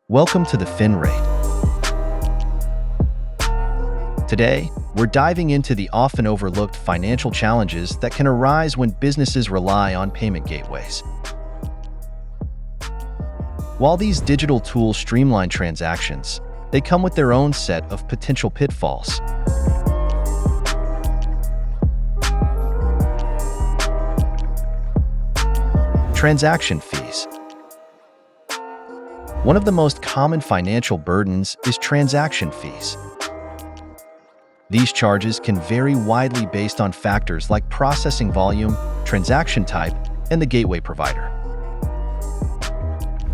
Welcome to TheFinrate. Today, we're diving into the often overlooked financial challenges that can arise when businesses rely on payment gateways. While these digital tools streamline transactions, they come with their own set of potential pitfalls. Transaction fees. One of the most common financial burdens is transaction fees. These charges can vary widely based on factors like processing volume, transaction type, and the gateway provider.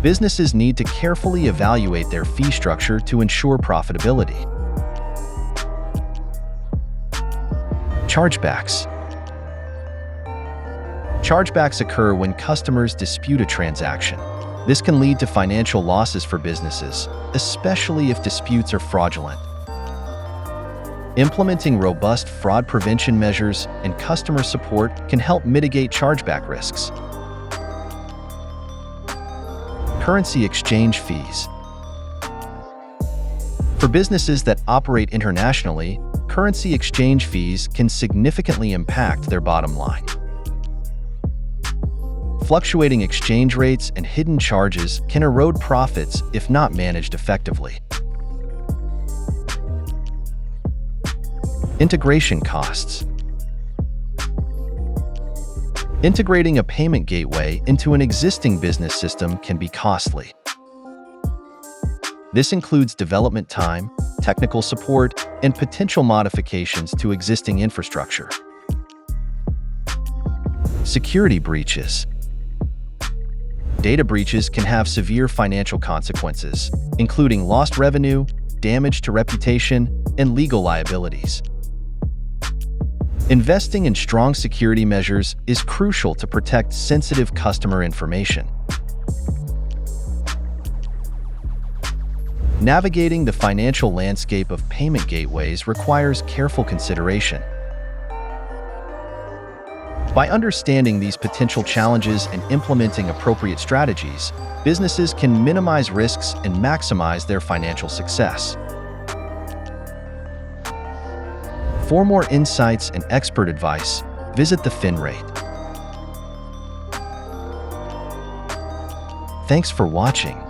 Businesses need to carefully evaluate their fee structure to ensure profitability. Chargebacks. Chargebacks occur when customers dispute a transaction. This can lead to financial losses for businesses, especially if disputes are fraudulent. Implementing robust fraud prevention measures and customer support can help mitigate chargeback risks. Currency exchange fees. For businesses that operate internationally, currency exchange fees can significantly impact their bottom line. Fluctuating exchange rates and hidden charges can erode profits if not managed effectively. Integration costs. Integrating a payment gateway into an existing business system can be costly. This includes development time, technical support, and potential modifications to existing infrastructure. Security breaches. Data breaches can have severe financial consequences, including lost revenue, damage to reputation, and legal liabilities. Investing in strong security measures is crucial to protect sensitive customer information. Navigating the financial landscape of payment gateways requires careful consideration. By understanding these potential challenges and implementing appropriate strategies, businesses can minimize risks and maximize their financial success. For more insights and expert advice, visit TheFinrate. Thanks for watching.